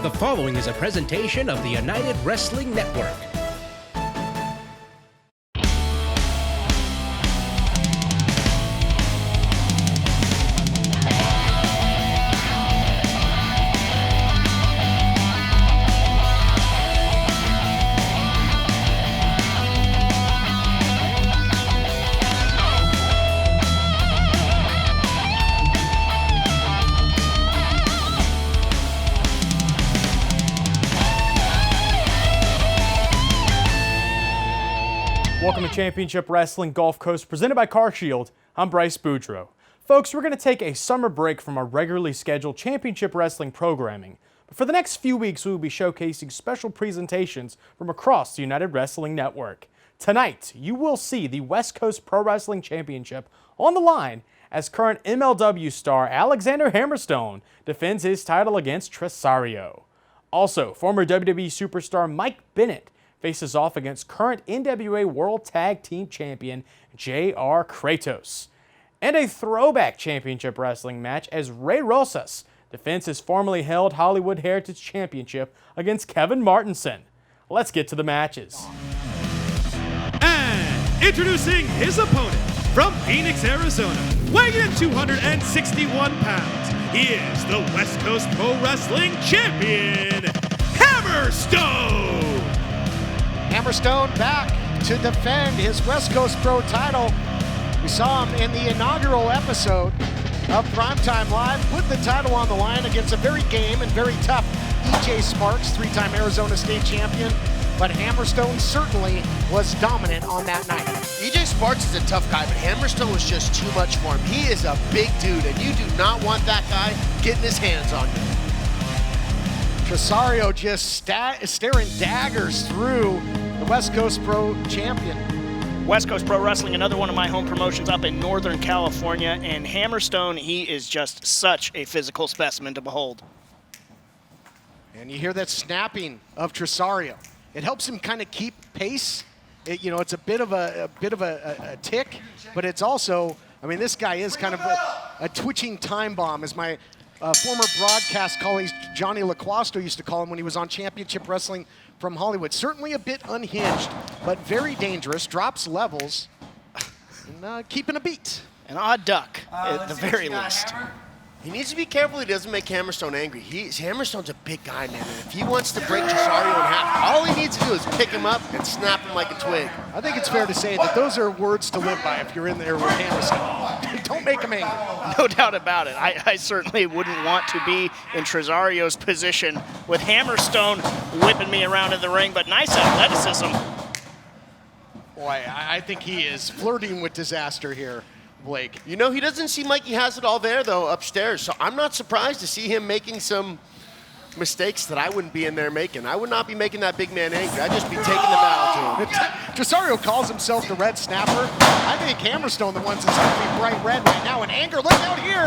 The following is a presentation of the United Wrestling Network. Welcome to Championship Wrestling Gulf Coast, presented by CarShield. I'm Bryce Boudreaux. Folks, we're going to take a summer break from our regularly scheduled Championship Wrestling programming. But for the next few weeks, we will be showcasing special presentations from across the United Wrestling Network. Tonight, you will see the West Coast Pro Wrestling Championship on the line as current MLW star Alexander Hammerstone defends his title against Tresario. Also, former WWE superstar Mike Bennett faces off against current NWA World Tag Team Champion J.R. Kratos. And a throwback championship wrestling match as Rosas defends his formerly held Hollywood Heritage Championship against Kevin Martinson. Let's get to the matches. And introducing his opponent from Phoenix, Arizona, weighing in 261 pounds, he is the West Coast Pro Wrestling Champion, Hammerstone! Hammerstone back to defend his West Coast Pro title. We saw him in the inaugural episode of Primetime Live put the title on the line against a very game and very tough E.J. Sparks, three-time Arizona State champion. But Hammerstone certainly was dominant on that night. E.J. Sparks is a tough guy, but Hammerstone was just too much for him. He is a big dude, and you do not want that guy getting his hands on you. Trosario just staring daggers through the West Coast Pro champion. West Coast Pro Wrestling, another one of my home promotions up in Northern California, and Hammerstone, he is just such a physical specimen to behold. And you hear that snapping of Tresario. It helps him kind of keep pace. It's a bit of a tick, but it's also, I mean, this guy is kind of a twitching time bomb, as my former broadcast colleague Johnny LaQuasto used to call him when he was on Championship Wrestling from Hollywood. Certainly a bit unhinged, but very dangerous, drops levels, and keeping a beat. An odd duck, at the very least. He needs to be careful he doesn't make Hammerstone angry. Hammerstone's a big guy, man. And if he wants to break Tresario in half, all he needs to do is pick him up and snap him like a twig. I think it's fair to say that those are words to live by if you're in there with Hammerstone. Don't make him angry. No doubt about it. I certainly wouldn't want to be in Trosario's position with Hammerstone whipping me around in the ring, but nice athleticism. Boy, I think he is flirting with disaster here, Blake. You know, he doesn't seem like he has it all there, though, upstairs. So I'm not surprised to see him making some mistakes that I wouldn't be in there making. I would not be making that big man angry. I'd just be taking the battle to him. Tresario calls himself the Red Snapper. I think Hammerstone, the ones that's going to be bright red right now. And anger, look out here.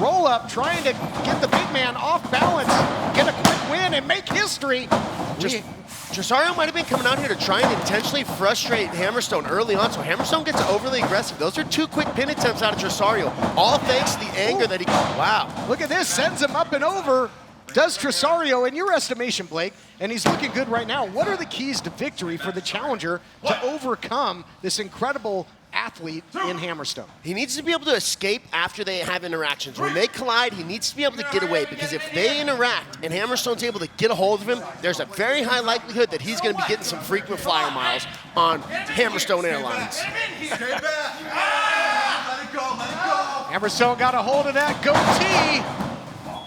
Roll up, trying to get the big man off balance, get a quick win, and make history. Tresario might have been coming out here to try and intentionally frustrate Hammerstone early on, so Hammerstone gets overly aggressive. Those are two quick pin attempts out of Tresario, all thanks to the anger that he... Wow. Look at this, sends him up and over. Does Tresario, in your estimation, Blake, and he's looking good right now, what are the keys to victory for the challenger to overcome this incredible athlete in Hammerstone? He needs to be able to escape after they have interactions. When they collide, he needs to be able to get away, because if they interact and Hammerstone's able to get a hold of him, there's a very high likelihood that he's going to be getting some frequent flyer miles on Hammerstone Airlines. Hammerstone got a hold of that goatee.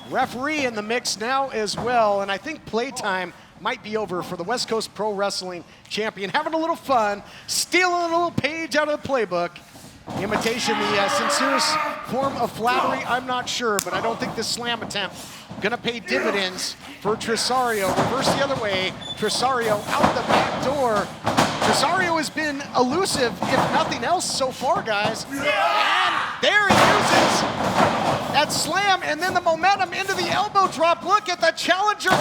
Referee in the mix now as well, and I think playtime might be over for the West Coast Pro Wrestling Champion. Having a little fun, stealing a little page out of the playbook. Imitation, the sincerest form of flattery, I'm not sure, but I don't think this slam attempt gonna pay dividends for Tresario. Reverse the other way, Tresario out the back door. Tresario has been elusive, if nothing else, so far, guys. And there he uses that slam, and then the momentum into the elbow drop. Look at the challenger go.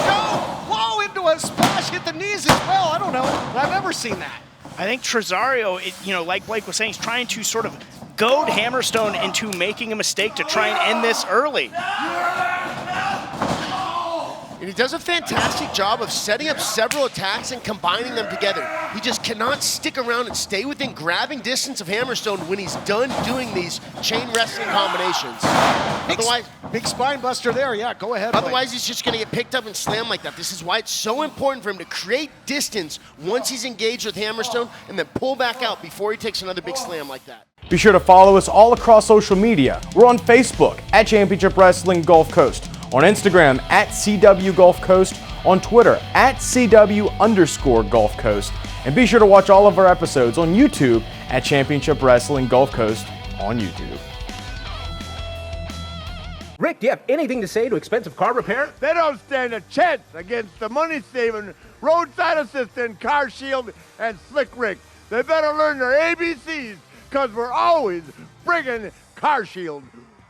Whoa, into a splash, hit the knees as well. I don't know, I've never seen that. I think Tresario, like Blake was saying, is trying to sort of goad Hammerstone into making a mistake to try and end this early. And he does a fantastic job of setting up several attacks and combining them together. He just cannot stick around and stay within grabbing distance of Hammerstone when he's done doing these chain wrestling combinations. Otherwise, big spine buster there. Yeah, go ahead. Otherwise, he's just going to get picked up and slammed like that. This is why it's so important for him to create distance once he's engaged with Hammerstone and then pull back out before he takes another big slam like that. Be sure to follow us all across social media. We're on Facebook at Championship Wrestling Gulf Coast, on Instagram at CW Gulf Coast, on Twitter at CW_Gulf Coast, and be sure to watch all of our episodes on YouTube at Championship Wrestling Gulf Coast on YouTube. Rick, do you have anything to say to expensive car repair? They don't stand a chance against the money-saving roadside assistant, CarShield, and Slick Rick. They better learn their ABCs, because we're always bringing CarShield.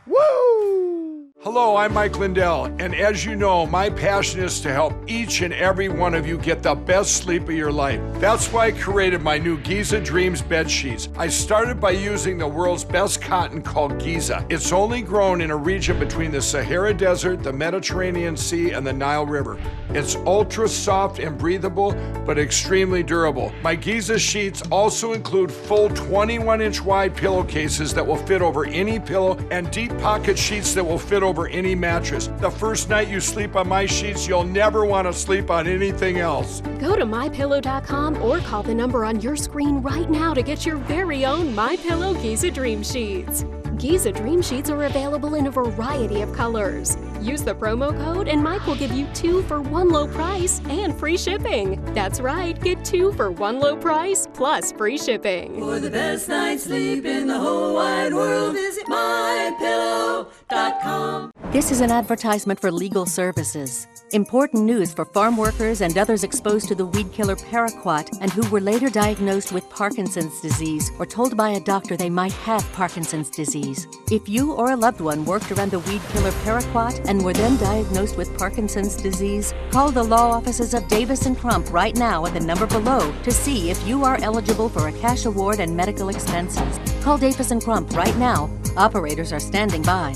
Woo! Hello, I'm Mike Lindell, and as you know, my passion is to help each and every one of you get the best sleep of your life. That's why I created my new Giza Dreams bed sheets. I started by using the world's best cotton called Giza. It's only grown in a region between the Sahara Desert, the Mediterranean Sea, and the Nile River. It's ultra soft and breathable, but extremely durable. My Giza sheets also include full 21-inch wide pillowcases that will fit over any pillow and deep pocket sheets that will fit over any mattress. The first night you sleep on my sheets, you'll never want to sleep on anything else. Go to MyPillow.com or call the number on your screen right now to get your very own MyPillow Giza Dream Sheets. Giza Dream Sheets are available in a variety of colors. Use the promo code and Mike will give you 2 for 1 low price and free shipping. That's right, get 2 for 1 low price plus free shipping. For the best night's sleep in the whole wide world, visit MyPillow.com. This is an advertisement for legal services. Important news for farm workers and others exposed to the weed killer paraquat and who were later diagnosed with Parkinson's disease or told by a doctor they might have Parkinson's disease. If you or a loved one worked around the weed killer paraquat and were then diagnosed with Parkinson's disease, call the law offices of Davis & Crump right now at the number below to see if you are eligible for a cash award and medical expenses. Call Davis & Crump right now. Operators are standing by.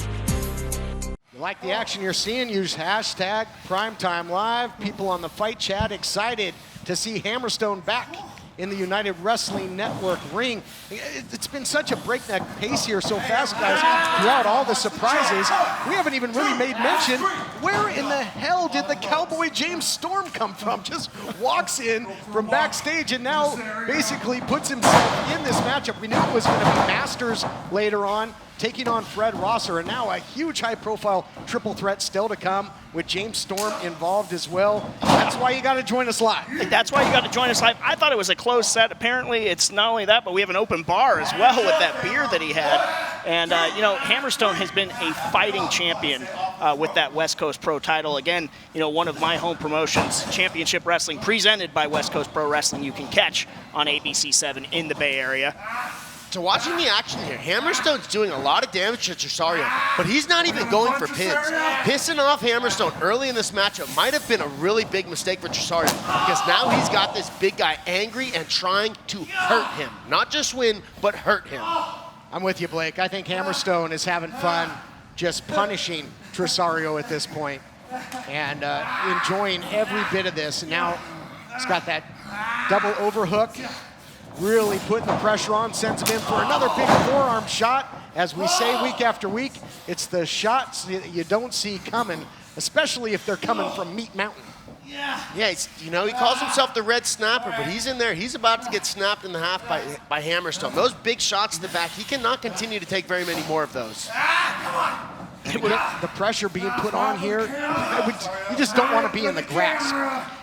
You like the action you're seeing? Use hashtag #PrimetimeLive. People on the fight chat excited to see Hammerstone back in the United Wrestling Network ring. It's been such a breakneck pace here so fast, guys, throughout all the surprises. We haven't even really made mention, where in the hell did the Cowboy James Storm come from? Just walks in from backstage and now basically puts himself in this matchup. We knew it was going to be Masters later on, taking on Fred Rosser, and now a huge high-profile triple threat still to come with James Storm involved as well. That's why you got to join us live. That's why you got to join us live. I thought it was a closed set. Apparently, it's not only that, but we have an open bar as well with that beer that he had. And, you know, Hammerstone has been a fighting champion with that West Coast Pro title. Again, you know, one of my home promotions, Championship Wrestling, presented by West Coast Pro Wrestling, you can catch on ABC7 in the Bay Area. So watching the action here, Hammerstone's doing a lot of damage to Trosario, but he's not even going for pins. Pissing off Hammerstone early in this matchup might have been a really big mistake for Trosario, because now he's got this big guy angry and trying to hurt him. Not just win, but hurt him. I'm with you, Blake. I think Hammerstone is having fun just punishing Tresario at this point and enjoying every bit of this. And now he's got that double overhook, really putting the pressure on, sends him in for another big forearm shot. As we say week after week, it's the shots that you don't see coming, especially if they're coming from Meat Mountain. Yeah, you know, he calls himself the Red Snapper, but he's in there. He's about to get snapped in the half by Hammerstone. Those big shots to the back, he cannot continue to take very many more of those. The pressure being put on here, you just don't want to be in the grasp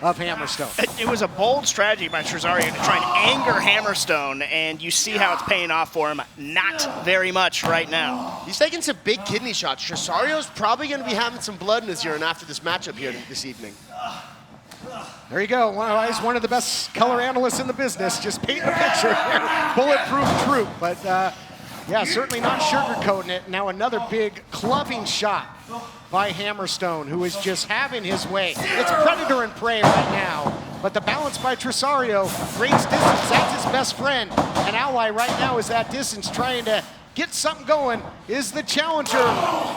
of Hammerstone. It was a bold strategy by Tresario to try and anger Hammerstone, and you see how it's paying off for him. Not very much right now. He's taking some big kidney shots. Trosario's probably going to be having some blood in his urine after this matchup here this evening. There you go. Well, he's one of the best color analysts in the business. Just painting a picture here. Bulletproof truth. But yeah, certainly not sugarcoating it. Now another big clubbing shot by Hammerstone, who is just having his way. It's predator and prey right now. But the balance by Tresario, great distance. That's his best friend. An ally right now is that distance, trying to get something going, is the challenger.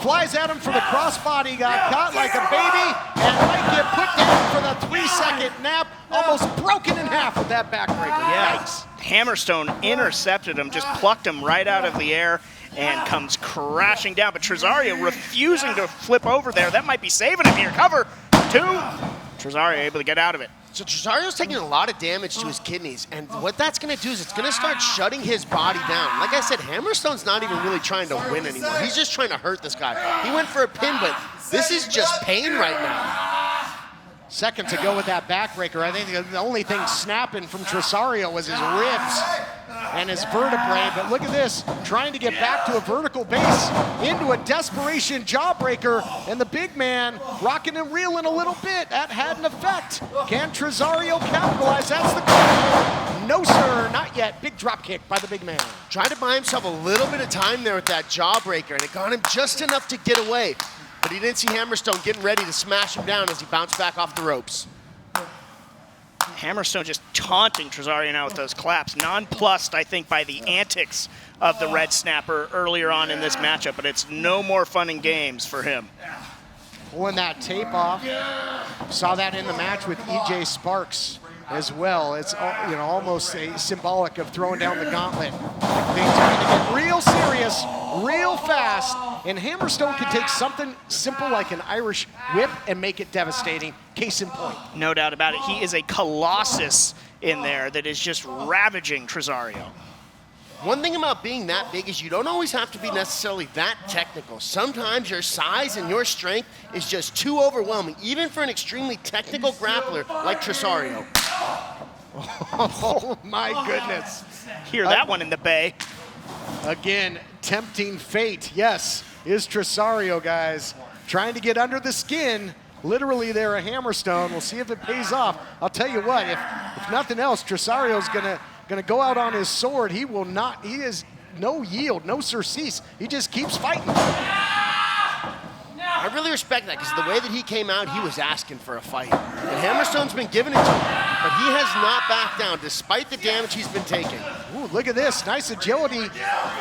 Flies at him for the crossbody, got caught like a baby, and might get put down for the 3-second nap. Almost broken in half with that backbreaker. Yeah. Yikes. Hammerstone intercepted him, just plucked him right out of the air and comes crashing down. But Tresario refusing to flip over there. That might be saving him here. Cover 2. Tresario able to get out of it. So Trosario's taking a lot of damage to his kidneys, and what that's going to do is it's going to start shutting his body down. Like I said, Hammerstone's not even really trying to win anymore. He's just trying to hurt this guy. He went for a pin, but this is just pain right now. Second to go with that backbreaker. I think the only thing snapping from Tresario was his ribs and his vertebrae, but look at this, trying to get back to a vertical base into a desperation jawbreaker, and the big man rocking and reeling a little bit. That had an effect. Can Tresario capitalize? That's the question. No, sir, not yet. Big drop kick by the big man. Tried to buy himself a little bit of time there with that jawbreaker, and it got him just enough to get away. But he didn't see Hammerstone getting ready to smash him down as he bounced back off the ropes. Hammerstone just taunting Tresario now with those claps. Nonplussed, I think, by the antics of the Red Snapper earlier on in this matchup, but it's no more fun and games for him. Pulling that tape off. Saw that in the match with EJ Sparks as well. It's almost symbolic of throwing down the gauntlet. Things are going to get real serious, real fast, and Hammerstone can take something simple like an Irish whip and make it devastating. Case in point. No doubt about it. He is a colossus in there that is just ravaging Tresario. One thing about being that big is you don't always have to be necessarily that technical. Sometimes your size and your strength is just too overwhelming, even for an extremely technical grappler like Tresario. Oh my goodness. Hear that one in the bay. Again, tempting fate, yes, is Tresario, guys. Trying to get under the skin, literally there a Hammerstone. We'll see if it pays off. I'll tell you what, if nothing else, Trosario's gonna go out on his sword. He will not, he is no yield, no surcease. He just keeps fighting. I really respect that because the way that he came out, he was asking for a fight. And Hammerstone's been giving it to him, but he has not backed down despite the damage he's been taking. Ooh, look at this, nice agility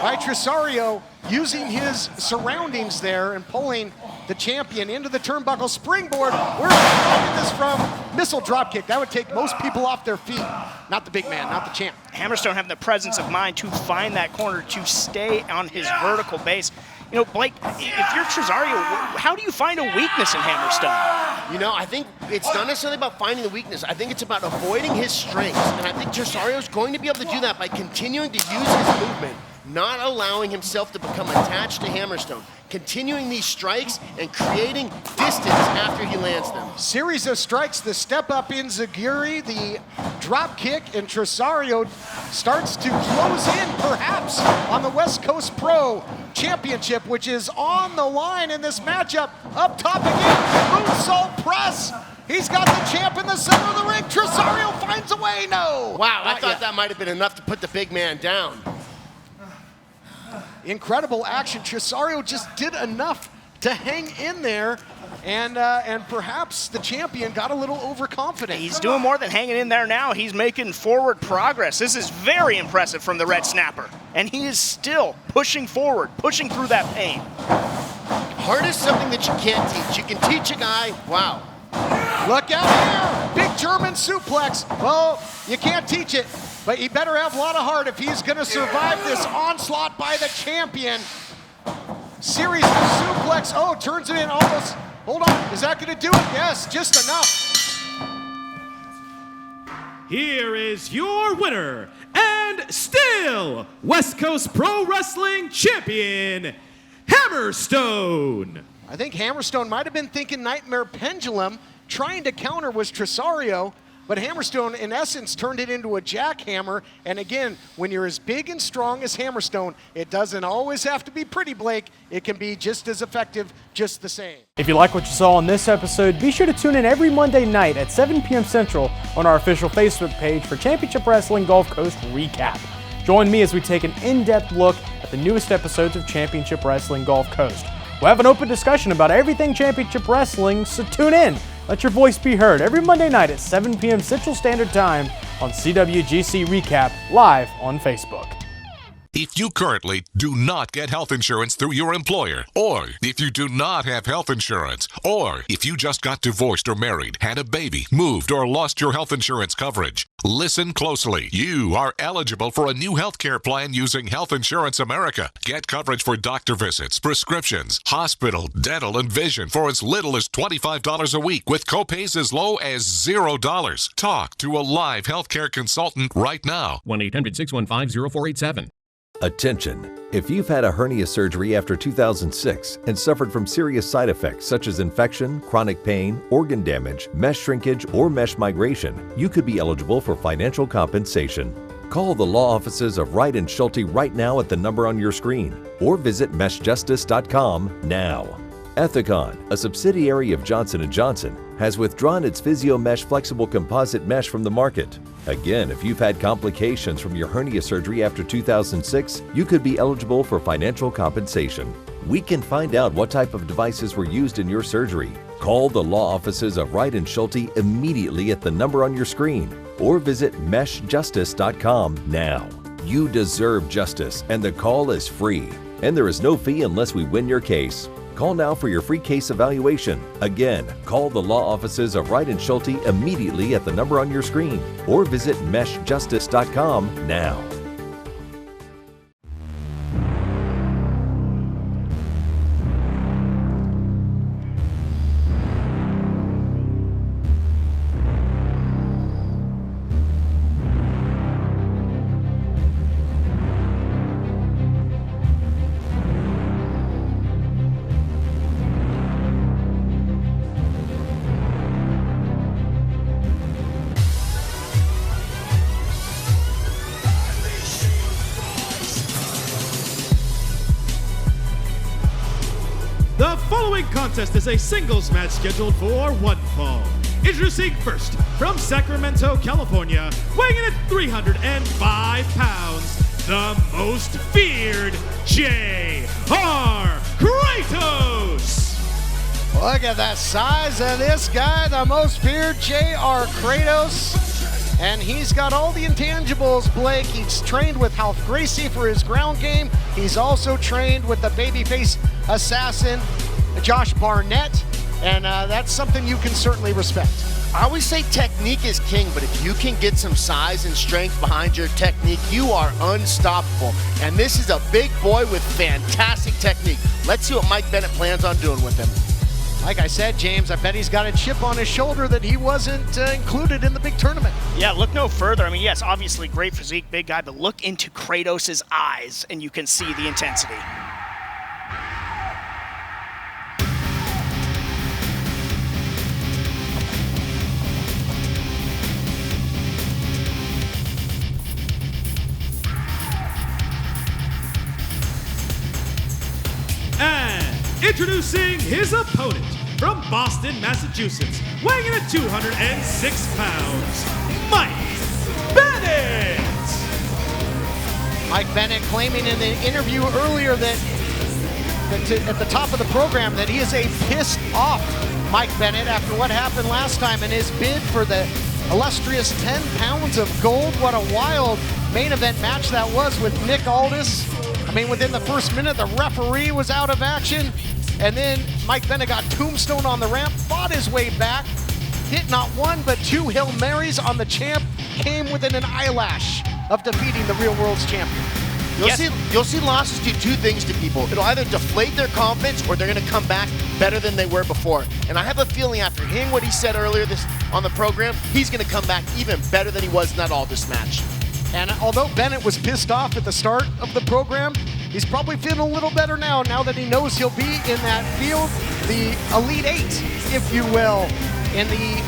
by Tresario, using his surroundings there and pulling the champion into the turnbuckle springboard. Where did we get this from? Missile dropkick, that would take most people off their feet. Not the big man, not the champ. Hammerstone having the presence of mind to find that corner, to stay on his vertical base. You know, Blake, if you're Tresario, how do you find a weakness in Hammerstone? You know, I think it's not necessarily about finding the weakness. I think it's about avoiding his strengths. And I think Trosario's going to be able to do that by continuing to use his movement, not allowing himself to become attached to Hammerstone, continuing these strikes and creating distance after he lands them. Series of strikes, the step up in Zaguri, the drop kick, and Tresario starts to close in perhaps on the West Coast Pro Championship, which is on the line in this matchup. Up top again, moonsault press. He's got the champ in the center of the ring. Tresario finds a way, no. Wow, I thought that might have been enough to put the big man down. Incredible action. Tresario just did enough to hang in there, and perhaps the champion got a little overconfident. He's doing more than hanging in there now. He's making forward progress. This is very impressive from the Red Snapper, and he is still pushing forward, pushing through that pain. Heart is something that you can't teach. You can teach a guy, wow. Look out here, big German suplex. Well, you can't teach it, but he better have a lot of heart if he's gonna survive this onslaught by the champion. Series of suplex, oh, turns it in almost. Hold on, is that gonna do it? Yes, just enough. Here is your winner, and still West Coast Pro Wrestling Champion, Hammerstone. I think Hammerstone might have been thinking Nightmare Pendulum. Trying to counter was Tresario, but Hammerstone, in essence, turned it into a jackhammer. And again, when you're as big and strong as Hammerstone, it doesn't always have to be pretty, Blake. It can be just as effective, just the same. If you like what you saw on this episode, be sure to tune in every Monday night at 7 p.m. Central on our official Facebook page for Championship Wrestling Gulf Coast Recap. Join me as we take an in-depth look at the newest episodes of Championship Wrestling Gulf Coast. We'll have an open discussion about everything Championship Wrestling, so tune in. Let your voice be heard every Monday night at 7 p.m. Central Standard Time on CWGC Recap live on Facebook. If you currently do not get health insurance through your employer, or if you do not have health insurance, or if you just got divorced or married, had a baby, moved, or lost your health insurance coverage, listen closely. You are eligible for a new health care plan using Health Insurance America. Get coverage for doctor visits, prescriptions, hospital, dental, and vision for as little as $25 a week with copays as low as $0. Talk to a live healthcare consultant right now. 1-800-615-0487. Attention! If you've had a hernia surgery after 2006 and suffered from serious side effects such as infection, chronic pain, organ damage, mesh shrinkage, or mesh migration, you could be eligible for financial compensation. Call the law offices of Wright & Schulte right now at the number on your screen, or visit meshjustice.com now. Ethicon, a subsidiary of Johnson & Johnson, has withdrawn its PhysioMesh flexible composite mesh from the market. Again, if you've had complications from your hernia surgery after 2006, you could be eligible for financial compensation. We can find out what type of devices were used in your surgery. Call the law offices of Wright & Schulte immediately at the number on your screen, or visit meshjustice.com now. You deserve justice, and the call is free. And there is no fee unless we win your case. Call now for your free case evaluation. Again, call the law offices of Wright & Schulte immediately at the number on your screen, or visit meshjustice.com now. The following contest is a singles match scheduled for one fall. Introducing first, from Sacramento, California, weighing in at 305 pounds, the most feared J.R. Kratos! Look at that size of this guy, the most feared J.R. Kratos. And he's got all the intangibles, Blake. He's trained with Ralph Gracie for his ground game. He's also trained with the babyface assassin, Josh Barnett. And that's something you can certainly respect. I always say technique is king, but if you can get some size and strength behind your technique, you are unstoppable. And this is a big boy with fantastic technique. Let's see what Mike Bennett plans on doing with him. Like I said, James, I bet he's got a chip on his shoulder that he wasn't included in the big tournament. Yeah, look no further. I mean, yes, obviously great physique, big guy, but look into Kratos' eyes and you can see the intensity. And introducing his opponent from Boston, Massachusetts, weighing in at 206 pounds, Mike Bennett! Mike Bennett claiming in the interview earlier that at the top of the program that he is a pissed off Mike Bennett after what happened last time in his bid for the illustrious 10 pounds of gold. What a wild main event match that was with Nick Aldis. I mean, within the first minute, the referee was out of action, and then Mike Bennett got tombstone on the ramp, fought his way back, hit not one but two Hail Marys on the champ, came within an eyelash of defeating the real world's champion. You'll see losses do two things to people. It'll either deflate their confidence or they're going to come back better than they were before. And I have a feeling after hearing what he said earlier on the program, he's going to come back even better than he was in that Aldis match. And although Bennett was pissed off at the start of the program, he's probably feeling a little better now that he knows he'll be in that field, the Elite Eight, if you will, in the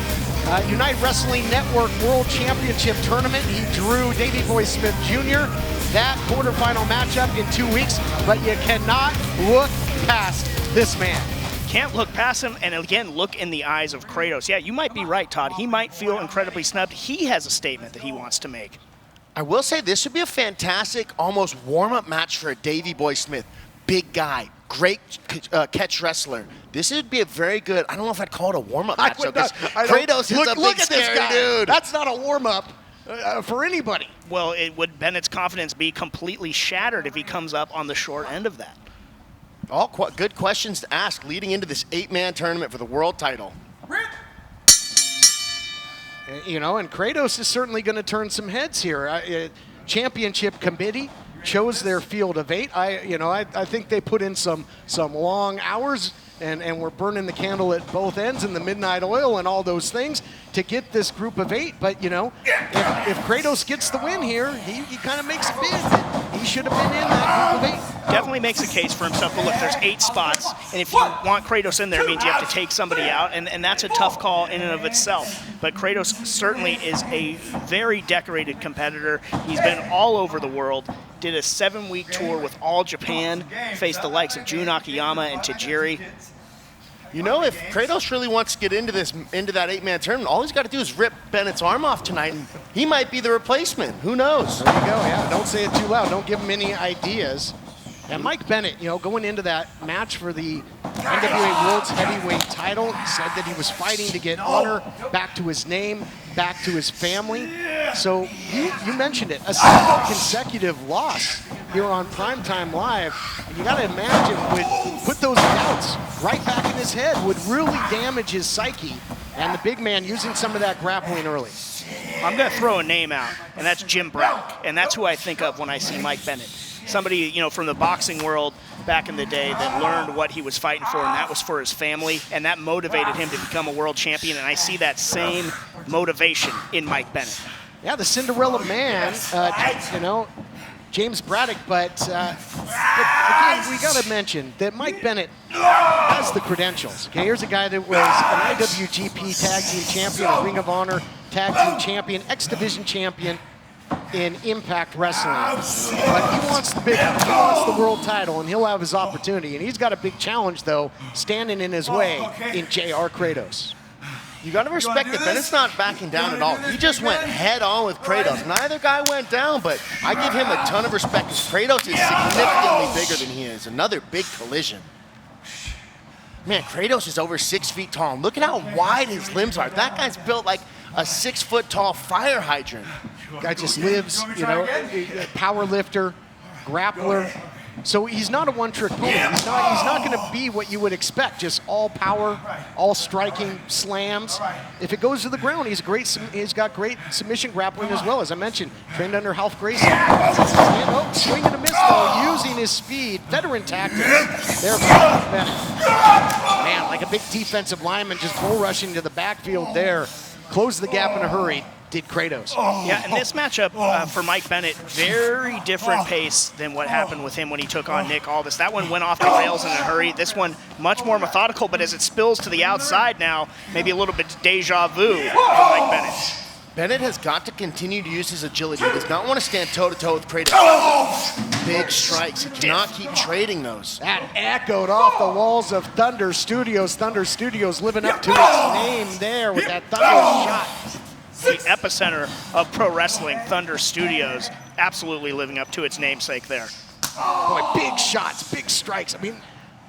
United Wrestling Network World Championship Tournament. He drew Davey Boy Smith Jr., that quarterfinal matchup in 2 weeks, but you cannot look past this man. Can't look past him, and again, look in the eyes of Kratos. Yeah, you might be right, Todd. He might feel incredibly snubbed. He has a statement that he wants to make. I will say this would be a fantastic, almost warm-up match for a Davey Boy Smith. Big guy, great catch wrestler. This would be a very good, I don't know if I'd call it a warm-up match, because Kratos is a big, scary dude. That's not a warm-up for anybody. well, would Bennett's confidence be completely shattered if he comes up on the short end of that? All good questions to ask leading into this 8-man tournament for the world title. You know, and Kratos is certainly going to turn some heads here. Championship committee chose their field of 8. I think they put in some long hours and we're burning the candle at both ends and the midnight oil and all those things to get this group of 8. But, you know, if Kratos gets the win here, he kind of makes a bid that he should have been in that group of 8. Definitely makes a case for himself. But look, there's 8 spots, and if you want Kratos in there, it means you have to take somebody out, and that's a tough call in and of itself. But Kratos certainly is a very decorated competitor. He's been all over the world, did a 7-week tour with All Japan, faced the likes of Jun Akiyama and Tajiri. You know, if Kratos really wants to get into that 8-man tournament, all he's got to do is rip Bennett's arm off tonight, and he might be the replacement. Who knows? There you go. Yeah, don't say it too loud. Don't give him any ideas. And Mike Bennett, you know, going into that match for the NWA World's Heavyweight title, said that he was fighting to get honor back to his name, back to his family. So you mentioned it, a single consecutive loss here on Primetime Live. And you got to imagine would put those doubts right back in his head, would really damage his psyche. And the big man using some of that grappling early. I'm going to throw a name out, and that's Jim Braddock. And that's who I think of when I see Mike Bennett. Somebody, you know, from the boxing world back in the day that learned what he was fighting for, and that was for his family, and that motivated him to become a world champion, and I see that same motivation in Mike Bennett. Yeah, the Cinderella man, you know, James Braddock, but again, we got to mention that Mike Bennett has the credentials. Okay, here's a guy that was an IWGP Tag Team Champion, a Ring of Honor Tag Team Champion, X-Division Champion in Impact Wrestling. But he wants the world title, and he'll have his opportunity. And he's got a big challenge, though, standing in his way in JR Kratos. You got to respect that Bennett's not backing down at all. He just went head-on with Kratos. Neither guy went down, but I give him a ton of respect because Kratos is significantly bigger than he is. Another big collision. Man, Kratos is over 6 feet tall. Look at how wide his limbs are. That guy's built like a 6-foot-tall fire hydrant. Guy just lives, you know, power lifter, grappler. So he's not a one-trick pony. He's not going to be what you would expect, just all power, all striking slams. If it goes to the ground, he's got great submission grappling as well. As I mentioned, trained under Ralph Grayson. Swing and a miss though, using his speed, veteran tactics. There, man, like a big defensive lineman just bull rushing to the backfield there. Close the gap in a hurry. Did Kratos. Yeah, and this matchup for Mike Bennett, very different pace than what happened with him when he took on Nick Aldis. That one went off the rails in a hurry. This one, much more methodical, but as it spills to the outside now, maybe a little bit deja vu for Mike Bennett. Bennett has got to continue to use his agility. He does not want to stand toe-to-toe with Kratos. Big strikes. He cannot keep trading those. That echoed off the walls of Thunder Studios. Thunder Studios living up to its name there with that Thunder shot. The epicenter of pro wrestling, Thunder Studios, absolutely living up to its namesake there. Boy, big shots, big strikes. I mean,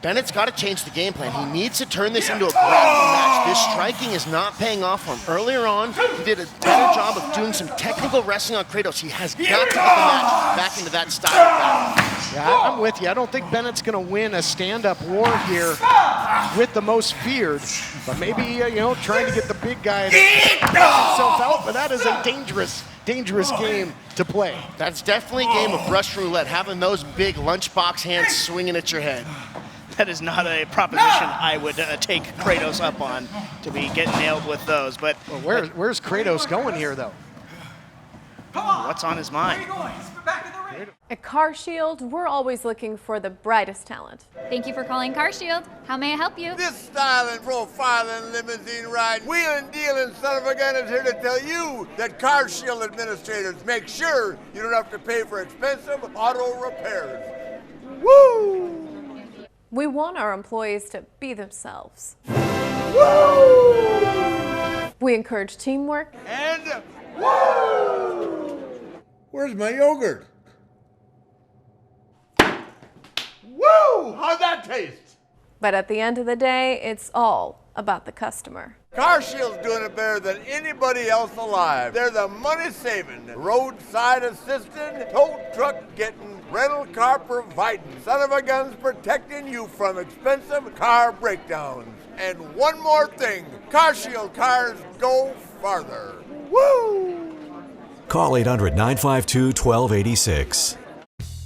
Bennett's got to change the game plan. He needs to turn this into a grappling match. This striking is not paying off for him. Earlier on, he did a better job of doing some technical wrestling on Kratos. He has got to get the match back into that style of battle. Yeah, I'm with you. I don't think Bennett's going to win a stand-up war here with the most feared. But maybe, you know, trying to get the big guy to get himself out. But that is a dangerous game to play. That's definitely a game of Russian roulette, having those big lunchbox hands swinging at your head. That is not a proposition I would take Kratos up on, to be getting nailed with those. But well, where's Kratos going here, though? What's on his mind? At CarShield, we're always looking for the brightest talent. Thank you for calling CarShield. How may I help you? This styling, profiling, limousine ride, wheeling, dealing son of a gun is here to tell you that CarShield administrators make sure you don't have to pay for expensive auto repairs. Woo! We want our employees to be themselves. Woo! We encourage teamwork. And woo! Where's my yogurt? Woo! How'd that taste? But at the end of the day, it's all about the customer. CarShield's doing it better than anybody else alive. They're the money-saving, roadside assistant, tow truck getting, rental car providing, son of a guns protecting you from expensive car breakdowns. And one more thing, CarShield cars go farther. Woo! Call 800-952-1286.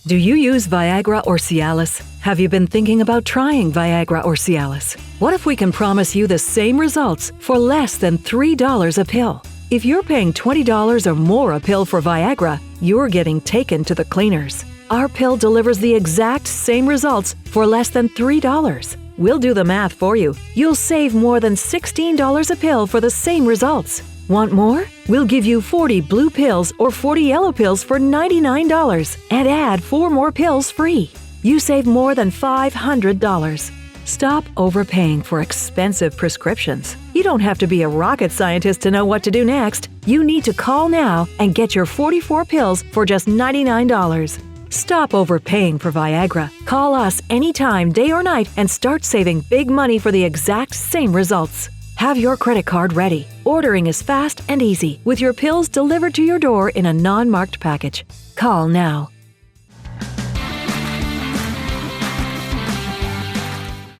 Do you use Viagra or Cialis? Have you been thinking about trying Viagra or Cialis? What if we can promise you the same results for less than $3 a pill? If you're paying $20 or more a pill for Viagra, you're getting taken to the cleaners. Our pill delivers the exact same results for less than $3. We'll do the math for you. You'll save more than $16 a pill for the same results. Want more? We'll give you 40 blue pills or 40 yellow pills for $99 and add 4 more pills free. You save more than $500. Stop overpaying for expensive prescriptions. You don't have to be a rocket scientist to know what to do next. You need to call now and get your 44 pills for just $99. Stop overpaying for Viagra. Call us anytime, day or night, and start saving big money for the exact same results. Have your credit card ready. Ordering is fast and easy, with your pills delivered to your door in a non-marked package. Call now.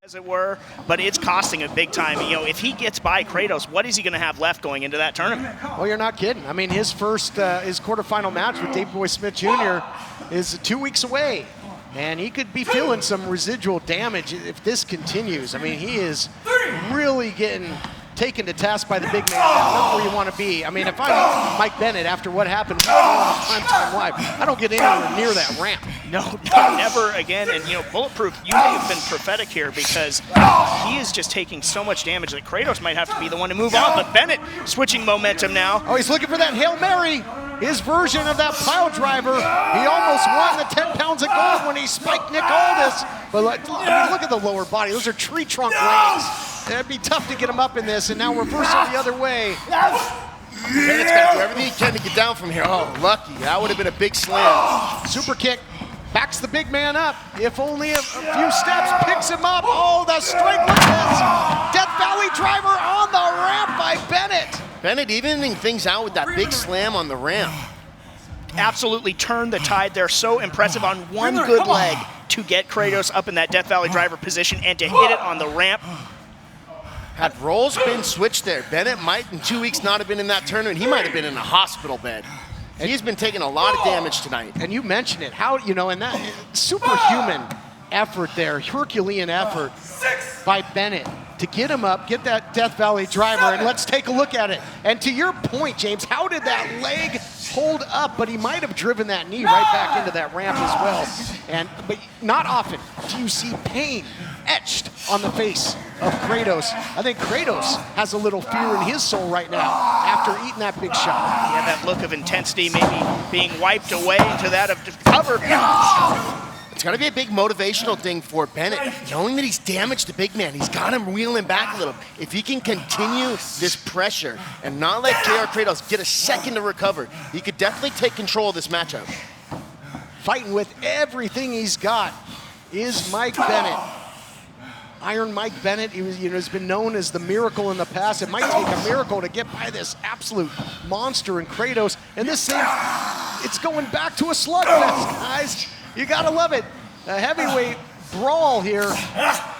As it were, but it's costing him big time. You know, if he gets by Kratos, what is he going to have left going into that tournament? Well, you're not kidding. I mean, his quarterfinal match with Dave Boy Smith Jr. is 2 weeks away, and he could be feeling some residual damage if this continues. I mean, he is really getting taken to task by the big man. Not where you want to be. I mean, if I'm Mike Bennett after what happened on Primetime Live, I don't get anywhere near that ramp. No, never again. And, you know, Bulletproof, you may have been prophetic here because he is just taking so much damage that Kratos might have to be the one to move on. But Bennett switching momentum now. Oh, he's looking for that Hail Mary. His version of that pile driver. He almost won the 10 pounds of gold when he spiked Nick Aldis. But look at the lower body. Those are tree trunk legs. It'd be tough to get him up in this, and now reversal the other way. Bennett's got to do everything he can to get down from here. Oh, lucky. That would have been a big slam. Super kick. Backs the big man up. If only a few steps, picks him up. Oh, the strength of this. Death Valley driver on the ramp by Bennett. Bennett evening things out with that big slam on the ramp. Absolutely turned the tide there. So impressive on one good leg to get Kratos up in that Death Valley driver position and to hit it on the ramp. Had roles been switched there, Bennett might in 2 weeks not have been in that tournament. He might have been in a hospital bed. He's been taking a lot of damage tonight. And you mentioned it, how, you know, and that superhuman effort there, Herculean effort by Bennett to get him up, get that Death Valley driver, and let's take a look at it. And to your point, James, how did that leg hold up? But he might have driven that knee right back into that ramp as well. But not often do you see pain etched on the face of Kratos. I think Kratos has a little fear in his soul right now after eating that big shot. Yeah, that look of intensity maybe being wiped away into that of cover. It's got to be a big motivational thing for Bennett, knowing that he's damaged the big man. He's got him reeling back a little. If he can continue this pressure and not let JR Kratos get a second to recover, he could definitely take control of this matchup. Fighting with everything he's got is Mike Bennett. Iron Mike Bennett, he was, has been known as the miracle in the past. It might take a miracle to get by this absolute monster in Kratos. And this thing, it's going back to a slugfest, guys. You gotta love it. A heavyweight brawl here.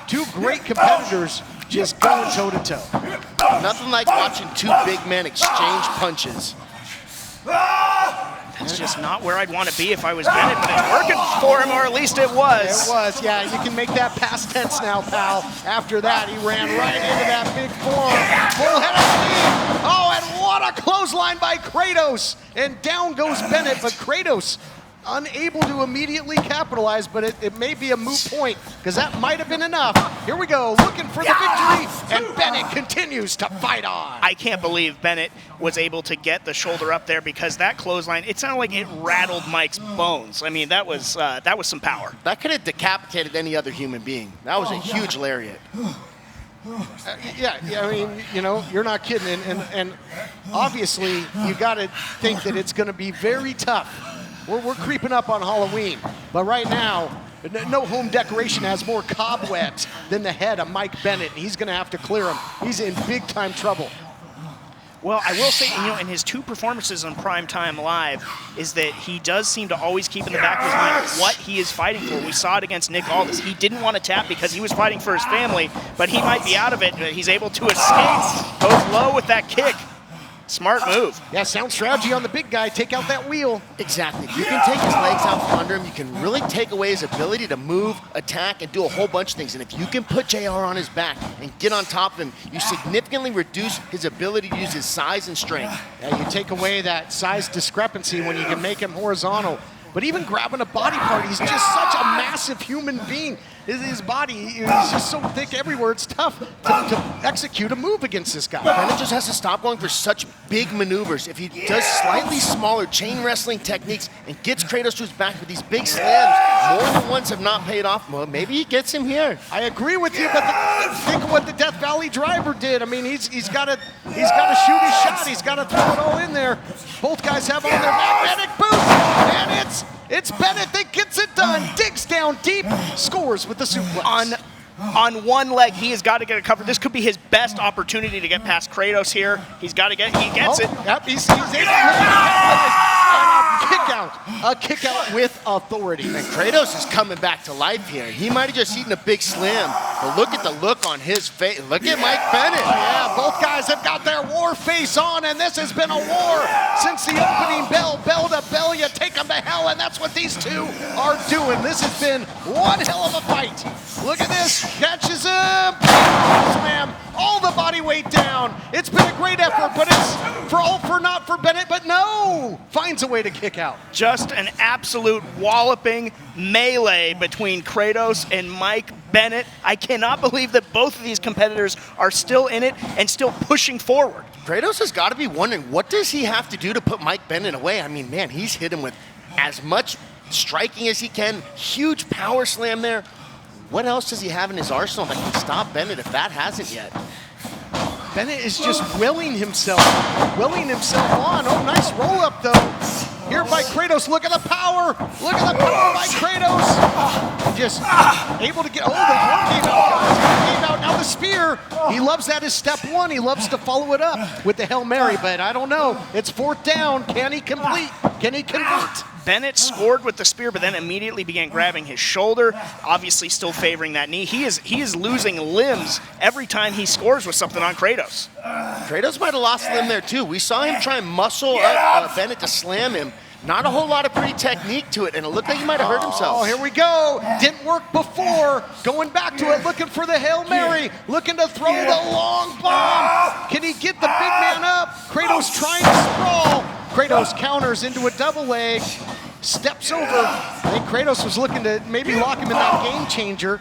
Two great competitors just going toe-to-toe. Nothing like watching two big men exchange punches. That's just not where I'd want to be if I was Bennett, but it's working for him, or at least it was. It was, yeah. You can make that past tense now, pal. After that, he ran right into that big forearm. Full head of steam. Oh, and what a clothesline by Kratos. And down goes Bennett, but Kratos unable to immediately capitalize, but it may be a moot point, because that might have been enough. Here we go, looking for the victory, and Bennett continues to fight on. I can't believe Bennett was able to get the shoulder up there, because that clothesline, it sounded like it rattled Mike's bones. I mean, that was some power. That could have decapitated any other human being. That was a huge lariat. Yeah, I mean, you're not kidding, and obviously you got to think that it's going to be very tough. We're creeping up on Halloween, but right now, no home decoration has more cobwebs than the head of Mike Bennett, and he's going to have to clear him. He's in big-time trouble. Well, I will say, in his 2 performances on Primetime Live, is that he does seem to always keep in the back of his mind what he is fighting for. We saw it against Nick Aldis. He didn't want to tap because he was fighting for his family, but he might be out of it. He's able to escape, goes low with that kick. Smart move. Yeah, sound strategy on the big guy. Take out that wheel. Exactly. If you can take his legs out from under him, you can really take away his ability to move, attack, and do a whole bunch of things. And if you can put JR on his back and get on top of him, you significantly reduce his ability to use his size and strength. Yeah, you take away that size discrepancy when you can make him horizontal. But even grabbing a body part, he's just such a massive human being. His body is just so thick everywhere, it's tough to execute a move against this guy. Bennett just has to stop going for such big maneuvers. If he does slightly smaller chain wrestling techniques and gets Kratos to his back with these big slams, more than once have not paid off. Well, maybe he gets him here. I agree with you, but think of what the Death Valley driver did. I mean, he's got to shoot his shot. He's got to throw it all in there. Both guys have on their magnetic boots, and it's Bennett that gets it done. Digs down deep, scores with the suplex. On one leg, he has got to get it covered. This could be his best opportunity to get past Kratos here. He gets it. Yep, he's able to a kick out with authority. And Kratos is coming back to life here. He might have just eaten a big slam, but look at the look on his face. Look at Mike Bennett. Yeah, both guys have got their war face on, and this has been a war since the opening bell. Bell to bell, you take them to hell, and that's what these two are doing. This has been one hell of a fight. Look at this. Catches him. Slam. All the body weight down. It's been a great effort, but it's for all for not for Bennett, but no. Finds a way to kick out. Just an absolute walloping melee between Kratos and Mike Bennett. I cannot believe that both of these competitors are still in it and still pushing forward. Kratos has got to be wondering, what does he have to do to put Mike Bennett away? I mean, man, he's hit him with as much striking as he can. Huge power slam there. What else does he have in his arsenal that can stop Bennett if that hasn't yet? Bennett is just willing himself on. Oh, nice roll up though. Here by Kratos. Look at the power. Look at the power by Kratos. Just able to get, the arm came out. Now the spear. He loves that as step one. He loves to follow it up with the Hail Mary, but I don't know. It's 4th down. Can he complete? Can he convert? Bennett scored with the spear, but then immediately began grabbing his shoulder, obviously still favoring that knee. He is losing limbs every time he scores with something on Kratos. Kratos might have lost a limb there too. We saw him try and muscle up Bennett to slam him. Not a whole lot of pretty technique to it, and it looked like he might have hurt himself. Oh, here we go. Didn't work before. Going back to it, looking for the Hail Mary, looking to throw the long bomb. Can he get the big man up? Kratos trying to sprawl. Kratos counters into a double leg, steps over. I think Kratos was looking to maybe lock him in that game changer.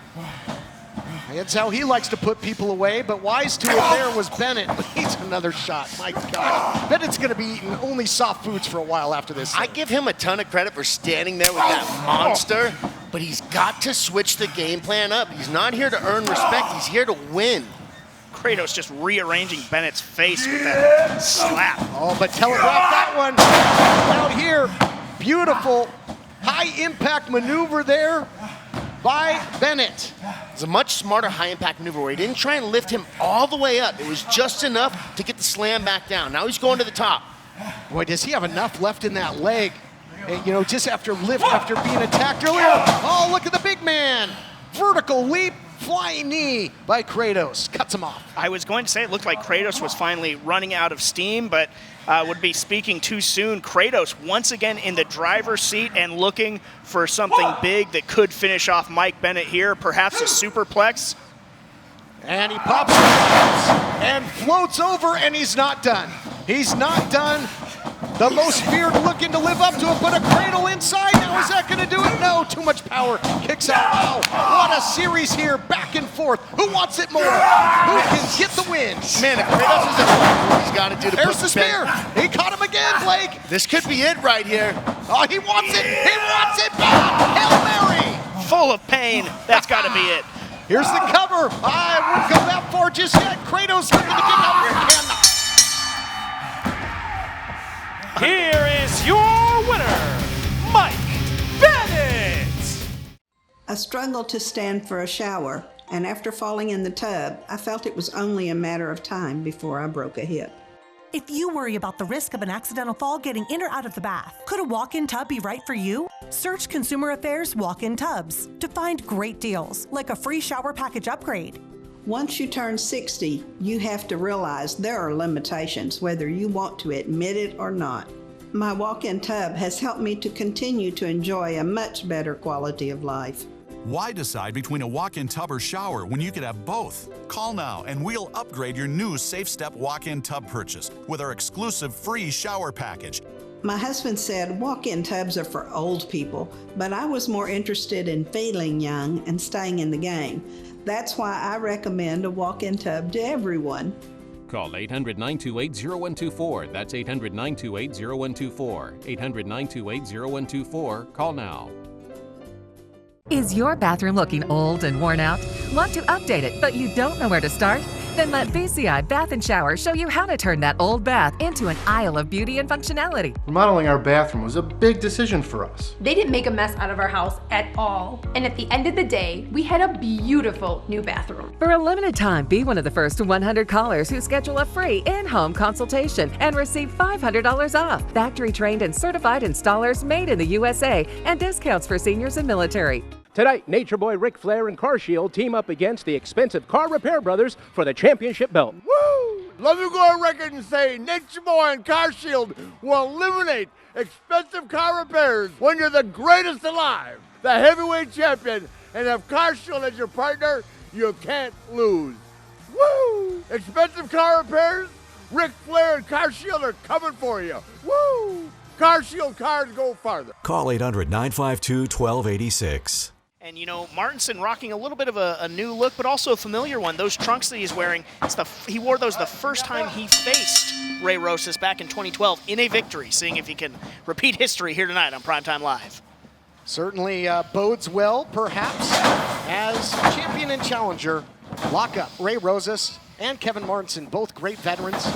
That's how he likes to put people away, but wise to it there was Bennett. He's another shot, my God. Bennett's gonna be eating only soft foods for a while after this. I give him a ton of credit for standing there with that monster, but he's got to switch the game plan up. He's not here to earn respect, he's here to win. Kratos just rearranging Bennett's face with that slap. Oh, but telegraph that one. Out here, beautiful high impact maneuver there by Bennett. It's a much smarter high impact maneuver where he didn't try and lift him all the way up. It was just enough to get the slam back down. Now he's going to the top. Boy, does he have enough left in that leg. And, just after being attacked earlier. Oh, look at the big man. Vertical leap. Flying knee by Kratos. Cuts him off. I was going to say it looked like Kratos was finally running out of steam, but would be speaking too soon. Kratos once again in the driver's seat and looking for something big that could finish off Mike Bennett here, perhaps a superplex. And he pops and floats over, and he's not done. He's not done. The most feared looking to live up to it, but a cradle inside. Now is that going to do it? No, too much power. Kicks out. Wow, what a series here, back and forth. Who wants it more? Who can get the win? Man, if Kratos is at what he's got to do to There's the spear. He caught him again, Blake. This could be it right here. Oh, he wants it. He wants it back. Hail Mary. Full of pain. That's got to be it. Here's the cover. I wouldn't go that far just yet. Kratos looking to kick out here. Cannot. Here is your winner, Mike Bennett! As struggled to stand for a shower, and after falling in the tub, I felt it was only a matter of time before I broke a hip. If you worry about the risk of an accidental fall getting in or out of the bath, could a walk-in tub be right for you? Search Consumer Affairs walk-in tubs to find great deals, like a free shower package upgrade. Once you turn 60, you have to realize there are limitations, whether you want to admit it or not. My walk-in tub has helped me to continue to enjoy a much better quality of life. Why decide between a walk-in tub or shower when you could have both? Call now and we'll upgrade your new Safe Step walk-in tub purchase with our exclusive free shower package. My husband said walk-in tubs are for old people, but I was more interested in feeling young and staying in the game. That's why I recommend a walk-in tub to everyone. Call 800-928-0124. That's 800-928-0124. 800-928-0124. Call now. Is your bathroom looking old and worn out? Want to update it, but you don't know where to start? Then let BCI Bath & Shower show you how to turn that old bath into an aisle of beauty and functionality. Remodeling our bathroom was a big decision for us. They didn't make a mess out of our house at all. And at the end of the day, we had a beautiful new bathroom. For a limited time, be one of the first 100 callers who schedule a free in-home consultation and receive $500 off. Factory-trained and certified installers made in the USA and discounts for seniors and military. Tonight, Nature Boy Ric Flair and CarShield team up against the expensive Car Repair Brothers for the championship belt. Woo! Let me go on record and say Nature Boy and CarShield will eliminate expensive car repairs when you're the greatest alive, the heavyweight champion, and have CarShield as your partner, you can't lose. Woo! Expensive car repairs, Ric Flair and CarShield are coming for you. Woo! CarShield cars go farther. Call 800-952-1286. And, you know, Martinson rocking a little bit of a new look, but also a familiar one. Those trunks that he's wearing, he wore those the first time he faced Ray Rosas back in 2012 in a victory, seeing if he can repeat history here tonight on Primetime Live. Certainly bodes well, perhaps, as champion and challenger lock up. Ray Rosas and Kevin Martenson, both great veterans.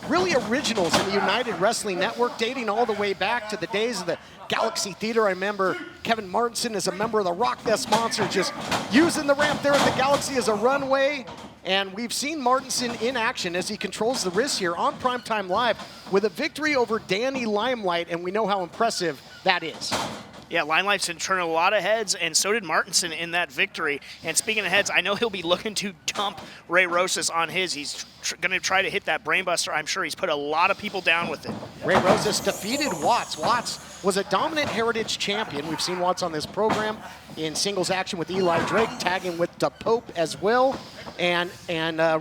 Really originals in the United Wrestling Network, dating all the way back to the days of the Galaxy Theater. I remember Kevin Martenson as a member of the Rock Nest Monsters, just using the ramp there at the Galaxy as a runway. And we've seen Martinson in action as he controls the wrist here on Primetime Live with a victory over Danny Limelight, and we know how impressive that is. Yeah, Limelight's turned a lot of heads, and so did Martinson in that victory. And speaking of heads, I know he'll be looking to dump Ray Rosas on his. He's going to try to hit that brainbuster. I'm sure he's put a lot of people down with it. Ray Rosas defeated Watts. Watts was a dominant Heritage champion. We've seen Watts on this program in singles action with Eli Drake, tagging with the Pope as well. And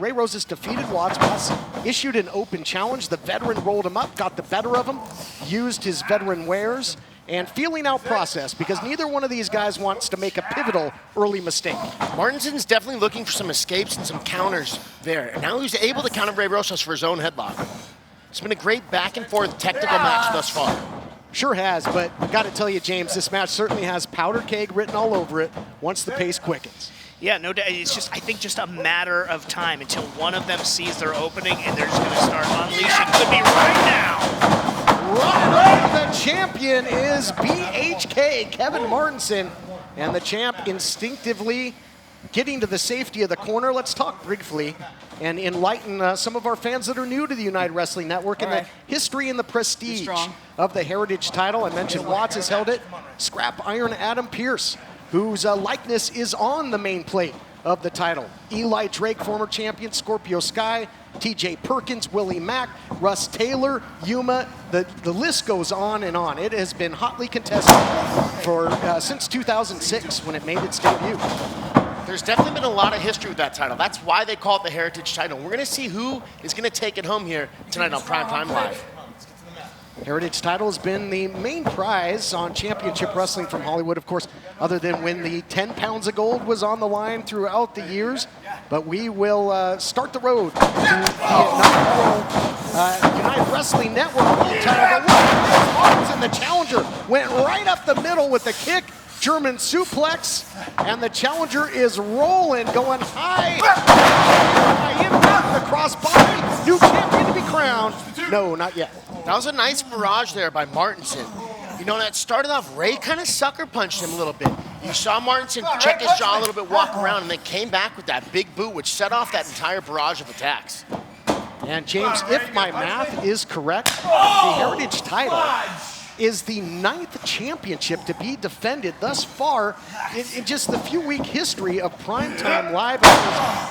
Ray Rosas defeated Watts. Watts issued an open challenge. The veteran rolled him up, got the better of him, used his veteran wares, and feeling out process, because neither one of these guys wants to make a pivotal early mistake. Martinson's definitely looking for some escapes and some counters there. And now he's able to counter Ray Rosas for his own headlock. It's been a great back and forth technical match thus far. Sure has, but got to tell you, James, this match certainly has powder keg written all over it once the pace quickens. Yeah, no doubt. It's just, I think, just a matter of time until one of them sees their opening and they're just going to start unleashing. Could be right now. Right, the champion is BHK, Kevin Martenson, and the champ instinctively getting to the safety of the corner. Let's talk briefly and enlighten some of our fans that are new to the United Wrestling Network and the history and the prestige of the Heritage title. I mentioned Watts has held it. Scrap Iron Adam Pearce, whose likeness is on the main plate of the title. Eli Drake, former champion, Scorpio Sky, TJ Perkins, Willie Mack, Russ Taylor, Yuma, the list goes on and on. It has been hotly contested for since 2006 when it made its debut. There's definitely been a lot of history with that title. That's why they call it the Heritage title. We're going to see who is going to take it home here tonight on Primetime Live. Heritage title has been the main prize on Championship Wrestling from Hollywood, of course, other than when the 10 pounds of gold was on the line throughout the years. But we will start the road to the United Wrestling Network title. And the challenger went right up the middle with the kick, German suplex, and the challenger is rolling, going high. High impact, the crossbody, new champion to be crowned. No, not yet. That was a nice barrage there by Martinson. You know, that started off, Ray kind of sucker punched him a little bit. You saw Martinson check his jaw a little bit, walk around, and then came back with that big boot, which set off that entire barrage of attacks. And James, if my math is correct, the Heritage title is the 9th championship to be defended thus far in just the few-week history of Primetime Live.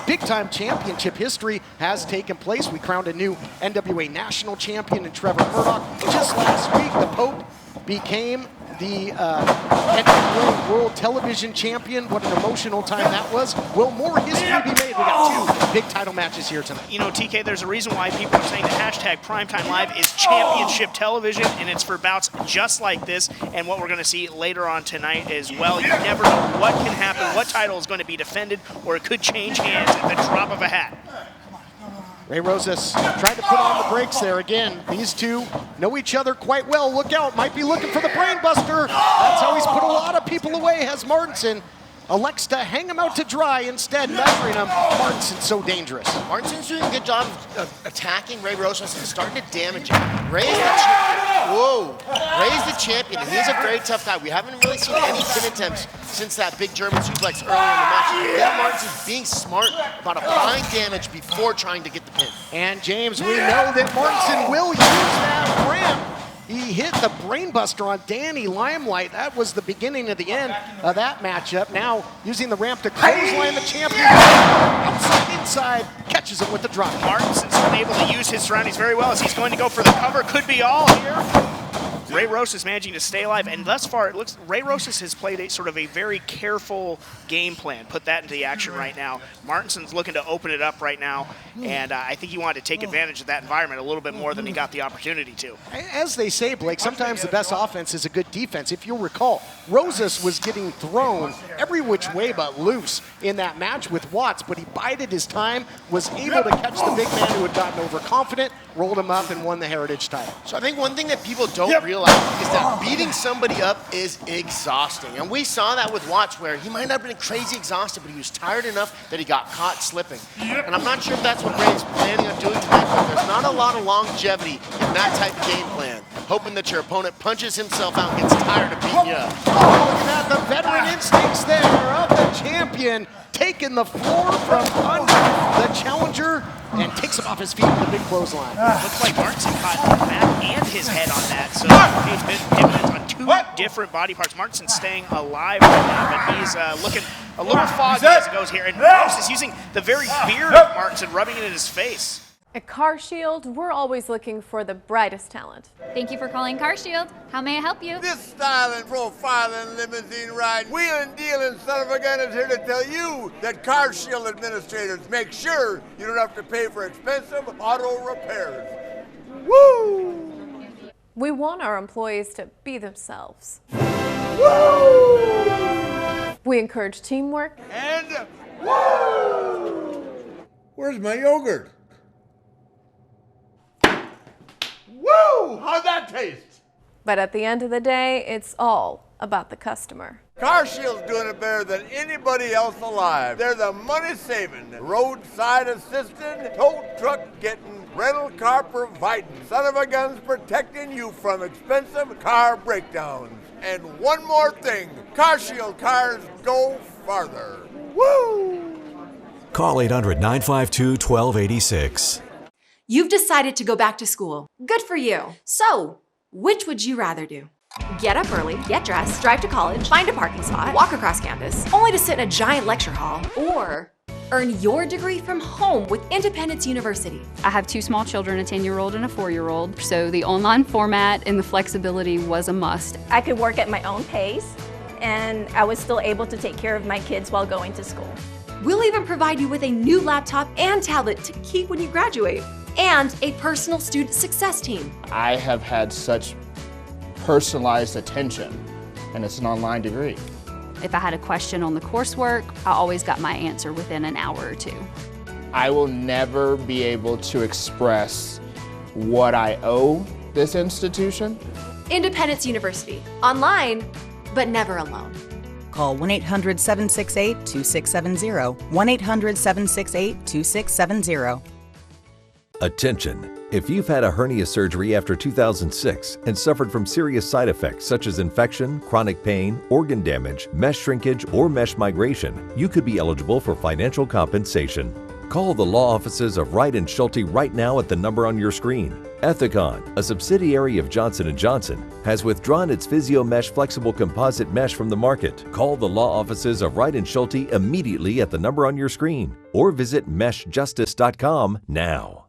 Big-time championship history has taken place. We crowned a new NWA national champion in Trevor Murdoch. Just last week, the Pope became the NWA World Television Champion. What an emotional time that was. Will more history be made? We got 2 big title matches here tonight. You know, TK, there's a reason why people are saying the hashtag Primetime Live is championship television, and it's for bouts just like this, and what we're going to see later on tonight as well. You never know what can happen, what title is going to be defended, or it could change hands at the drop of a hat. Ray Rosas tried to put on the brakes there again. These two know each other quite well. Look out, might be looking for the brain buster. That's how he's put a lot of people away, has Martinson. Elects to hang him out to dry instead, measuring him. Martinson's so dangerous. Martinson's doing a good job of attacking Ray Rosas and starting to damage him. Ray's the champion. Whoa. Ray's the champion, and he's a very tough guy. We haven't really seen any pin attempts since that big German suplex earlier in the match. Then Martinson's being smart about applying damage before trying to get the pin. And James, we know that Martinson will use that ramp. He hit the brainbuster on Danny Limelight. That was the beginning of the end of that matchup. Now using the ramp to clothesline the champion. Outside, inside, catches him with the drop. Martinson's able to use his surroundings very well as he's going to go for the cover. Could be all here. Ray Rosas managing to stay alive, and thus far it looks Ray Rosas has played a sort of a very careful game plan. Put that into the action right now. Martinson's looking to open it up right now, and I think he wanted to take advantage of that environment a little bit more than he got the opportunity to. As they say, Blake, sometimes the best offense is a good defense. If you'll recall, Rosas was getting thrown every which way but loose in that match with Watts, but he bided his time, was able to catch the big man who had gotten overconfident, rolled him up, and won the Heritage title. So I think one thing that people don't realize is that beating somebody up is exhausting. And we saw that with Watts, where he might not have been crazy exhausted, but he was tired enough that he got caught slipping. And I'm not sure if that's what Ray's planning on doing tonight, but there's not a lot of longevity in that type of game plan. Hoping that your opponent punches himself out and gets tired of beating you up. Oh, look at that, the veteran instincts there of the champion, taking the floor from under the challenger and takes him off his feet with a big clothesline. Looks like Martinson caught the back and his head on that, so he's been dividends on 2 different body parts. Martinson's staying alive right now, but he's looking a little foggy as he goes here, and Rose is using the very beard of Martinson, rubbing it in his face. At CarShield, we're always looking for the brightest talent. Thank you for calling CarShield. How may I help you? This styling, profiling, limousine ride, wheeling, dealing son of a gun is here to tell you that CarShield administrators make sure you don't have to pay for expensive auto repairs. Woo! We want our employees to be themselves. Woo! We encourage teamwork. And woo! Where's my yogurt? Woo! How'd that taste? But at the end of the day, it's all about the customer. CarShield's doing it better than anybody else alive. They're the money-saving, roadside assistant, tow truck getting, rental car providing, son of a guns protecting you from expensive car breakdowns. And one more thing, CarShield cars go farther. Woo! Call 800-952-1286. You've decided to go back to school. Good for you. So, which would you rather do? Get up early, get dressed, drive to college, find a parking spot, walk across campus, only to sit in a giant lecture hall, or earn your degree from home with Independence University? I have 2 small children, a 10-year-old and a 4-year-old, so the online format and the flexibility was a must. I could work at my own pace, and I was still able to take care of my kids while going to school. We'll even provide you with a new laptop and tablet to keep when you graduate, and a personal student success team. I have had such personalized attention, and it's an online degree. If I had a question on the coursework, I always got my answer within an hour or 2. I will never be able to express what I owe this institution. Independence University, online, but never alone. Call 1-800-768-2670, 1-800-768-2670. Attention! If you've had a hernia surgery after 2006 and suffered from serious side effects such as infection, chronic pain, organ damage, mesh shrinkage, or mesh migration, you could be eligible for financial compensation. Call the law offices of Wright & Schulte right now at the number on your screen. Ethicon, a subsidiary of Johnson & Johnson, has withdrawn its PhysioMesh flexible composite mesh from the market. Call the law offices of Wright & Schulte immediately at the number on your screen or visit meshjustice.com now.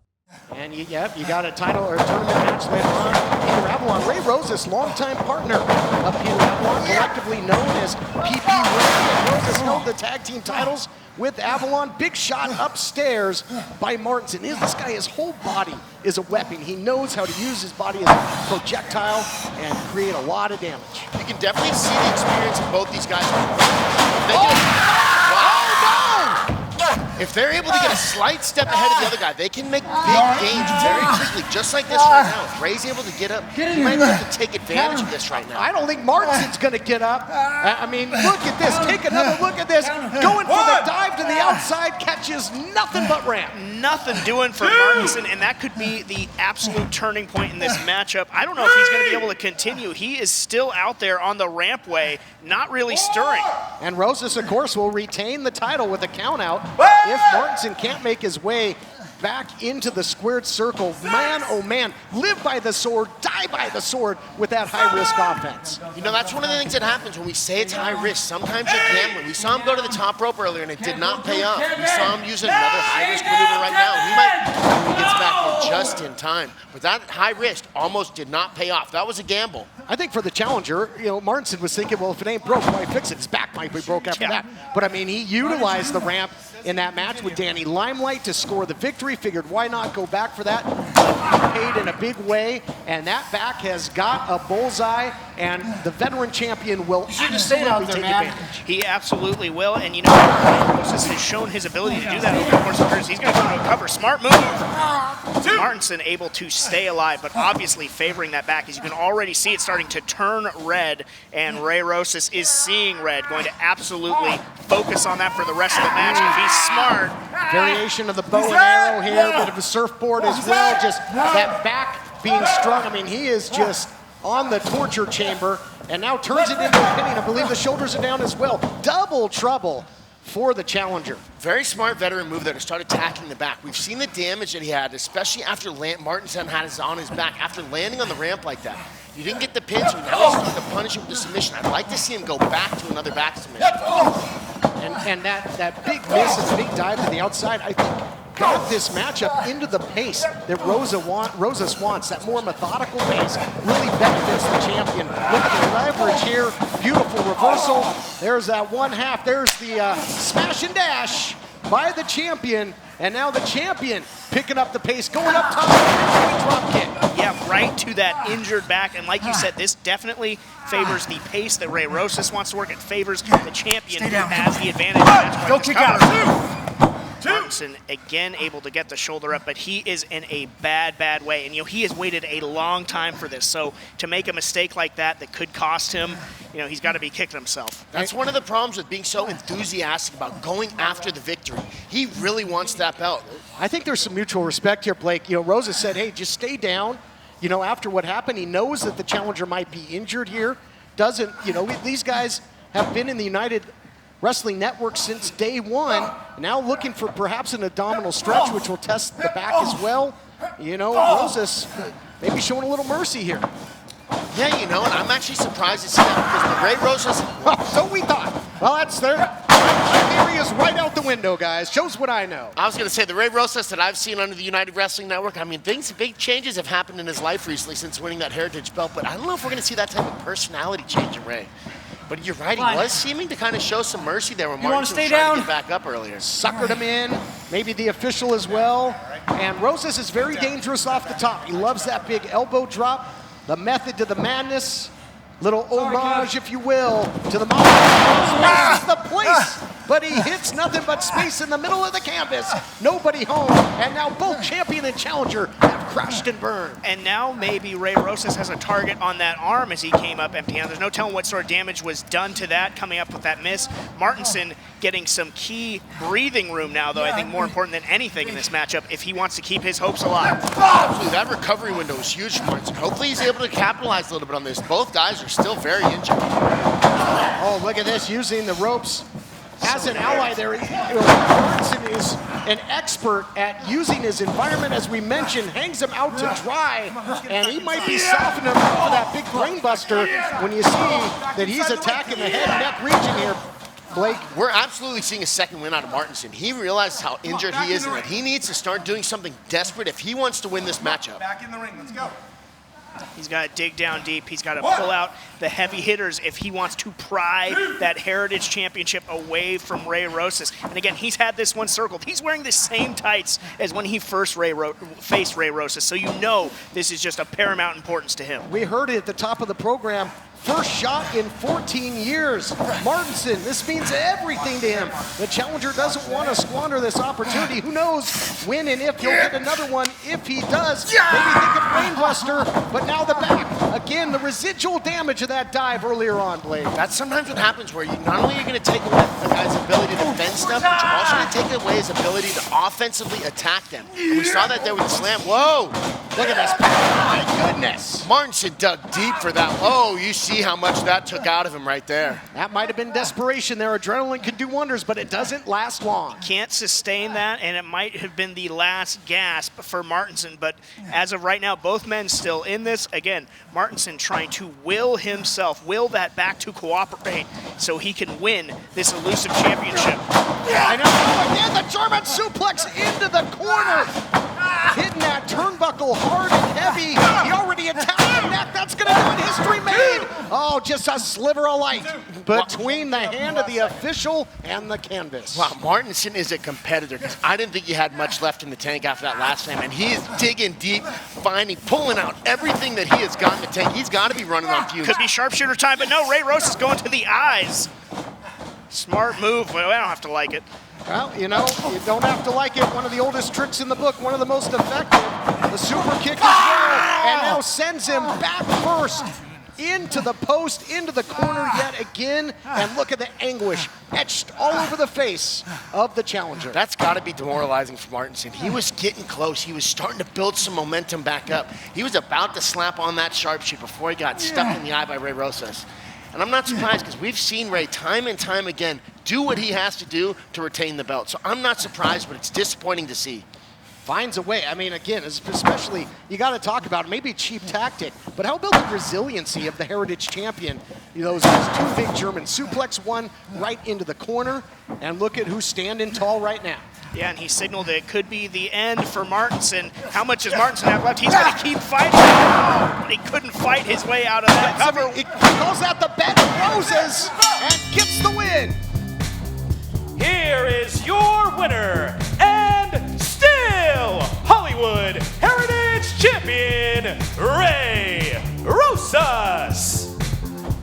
And you got a title or a tournament match later on. Peter Avalon, Ray Rosas, longtime partner of Peter Avalon, collectively known as PP Ray. Rosas held the tag team titles with Avalon. Big shot upstairs by Martinson. This guy, his whole body is a weapon. He knows how to use his body as a projectile and create a lot of damage. You can definitely see the experience of both these guys. If they're able to get a slight step ahead of the other guy, they can make big gains very quickly, just like this right now. If Ray's able to get up, he might be able to take advantage of this right now. I don't think Martinson's going to get up. I mean, look at this. Take another look at this. Going for the dive to the outside, catches nothing but ramp. Nothing doing for Martinson, and that could be the absolute turning point in this matchup. I don't know if he's going to be able to continue. He is still out there on the rampway, not really stirring. And Rosas, of course, will retain the title with a count out if Martinson can't make his way back into the squared circle. Man, oh man, live by the sword, die by the sword with that high-risk offense. You know, that's one of the things that happens when we say it's high risk. Sometimes you're gambling. We saw him go to the top rope earlier, and it did not pay off. We saw him use another high-risk maneuver right now. He might gets back there just in time. But that high risk almost did not pay off. That was a gamble. I think for the challenger, you know, Martinson was thinking, well, if it ain't broke, why fix it? His back might be broke after that. But I mean, he utilized the ramp in that match with Danny Limelight to score the victory. Figured why not go back for that? Paid in a big way, and that back has got a bullseye, and the veteran champion will absolutely take advantage. He absolutely will, and you know, Rosas has shown his ability to do that over the course of years. He's going to go to a cover. Smart move. Martinson able to stay alive, but obviously favoring that back, as you can already see it starting to turn red, and Ray Rosas is seeing red, going to absolutely focus on that for the rest of the match if he's smart. Variation of the bow and arrow here, bit of a surfboard as well, just that back being strung. I mean, he is just on the torture chamber and now turns it into a pinning. I believe the shoulders are down as well. Double trouble for the challenger. Very smart veteran move there to start attacking the back. We've seen the damage that he had, especially after Martinson had his on his back, after landing on the ramp like that. You didn't get the pin, so now he's starting to punish him with the submission. I'd like to see him go back to another back submission. And that big miss and big dive to the outside, I think, got this matchup into the pace that Rosas wants. That more methodical pace really benefits the champion. Look at the leverage here. Beautiful reversal. There's that one half. There's the smash and dash by the champion. And now the champion picking up the pace, going up top, drop kick. Yeah, right to that injured back. And like you said, this definitely favors the pace that Ray Rosas wants to work. It favors the champion who has the advantage. Go kick out. Martinson again able to get the shoulder up, but he is in a bad way. And, you know, he has waited a long time for this. So to make a mistake like that could cost him, you know, he's got to be kicking himself. That's one of the problems with being so enthusiastic about going after the victory. He really wants that belt. I think there's some mutual respect here, Blake. You know, Rosas said, hey, just stay down. You know, after what happened, he knows that the challenger might be injured here. Doesn't, you know, these guys have been in the United Wrestling Network since day one. Now looking for perhaps an abdominal stretch, which will test the back as well. You know, Rosas maybe showing a little mercy here. Yeah, you know, and I'm actually surprised to see that because the Ray Rosas. So we thought. Well, that's their theory is right out the window, guys. Shows what I know. I was going to say the Ray Rosas that I've seen under the United Wrestling Network. I mean, big changes have happened in his life recently since winning that Heritage belt. But I don't know if we're going to see that type of personality change in Ray. But you're right, he was seeming to kind of show some mercy there when Martinson was trying to get back up earlier. Suckered him in, maybe the official as well. And Rosas is very dangerous off the top. He loves that big elbow drop, the method to the madness, little homage, if you will, to the This is the place but he hits nothing but space in the middle of the canvas. Nobody home, and now both champion and challenger have crashed and burned. And now maybe Ray Rosas has a target on that arm as he came up empty-handed. There's no telling what sort of damage was done to that, coming up with that miss. Martinson getting some key breathing room now, though, I think more important than anything in this matchup if he wants to keep his hopes alive. Absolutely, that recovery window is huge for Martinson. Hopefully he's able to capitalize a little bit on this. Both guys are still very injured. Oh, look at this, using the ropes as an ally there. Martinson is an expert at using his environment, as we mentioned, hangs him out to dry, and he might be softening him for that big brain buster when you see that he's attacking the head and neck region here. Blake, we're absolutely seeing a second win out of Martinson. He realizes how injured he is and that he needs to start doing something desperate if he wants to win this matchup. Back in the ring, let's go. He's got to dig down deep. He's got to pull out the heavy hitters if he wants to pry that Heritage Championship away from Ray Rosas. And again, he's had this one circled. He's wearing the same tights as when he first faced Ray Rosas. So you know this is just of paramount importance to him. We heard it at the top of the program. First shot in 14 years. Martinson, this means everything to him. The challenger doesn't want to squander this opportunity. Who knows when and if he'll get another one. If he does, maybe think of brainbuster, but now the back. Again, the residual damage of that dive earlier on, Blake. That's sometimes what happens where you not only are going to take away a guy's ability to defend stuff, but you're also going to take away his ability to offensively attack them. And we saw that there with the slam. Whoa! Look at this. My goodness. Martinson dug deep for that. Oh, you see how much that took out of him right there. That might have been desperation there. Adrenaline can do wonders, but it doesn't last long. Can't sustain that, and it might have been the last gasp for Martinson, but as of right now, both men still in this. Again, Martinson trying to will that back to cooperate so he can win this elusive championship. I know, again, the German suplex into the corner. Hitting that turnbuckle hard and heavy. He already attacked the neck. That's going to do it. History made. Oh, just a sliver of light between the hand of the official and the canvas. Wow, Martinson is a competitor because I didn't think he had much left in the tank after that last slam, and he is digging deep, pulling out everything that he has got in the tank. He's got to be running on fumes. Could be sharpshooter time, but no, Ray Rosas is going to the eyes. Smart move, but I don't have to like it. Well, you know, you don't have to like it. One of the oldest tricks in the book, one of the most effective. The super kick as well, and now sends him back first into the post, into the corner yet again. And look at the anguish etched all over the face of the challenger. That's got to be demoralizing for Martinson. He was getting close. He was starting to build some momentum back up. He was about to slap on that sharpshoot before he got stuck in the eye by Ray Rosas. And I'm not surprised because we've seen Ray time and time again do what he has to do to retain the belt. So I'm not surprised, but it's disappointing to see. Finds a way. I mean, again, especially, you got to talk about maybe a cheap tactic, but how about the resiliency of the Heritage Champion? You know, those two big German suplex, one right into the corner, and look at who's standing tall right now. Yeah, and he signaled that it could be the end for Martinson. How much does Martinson have left? He's going to keep fighting. But he couldn't fight his way out of that cover. He calls out the bet of Rosas and gets the win. Here is your winner and still Hollywood Heritage Champion, Ray Rosas.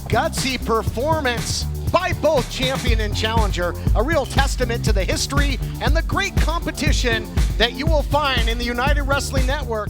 Gutsy performance by both champion and challenger, a real testament to the history and the great competition that you will find in the United Wrestling Network.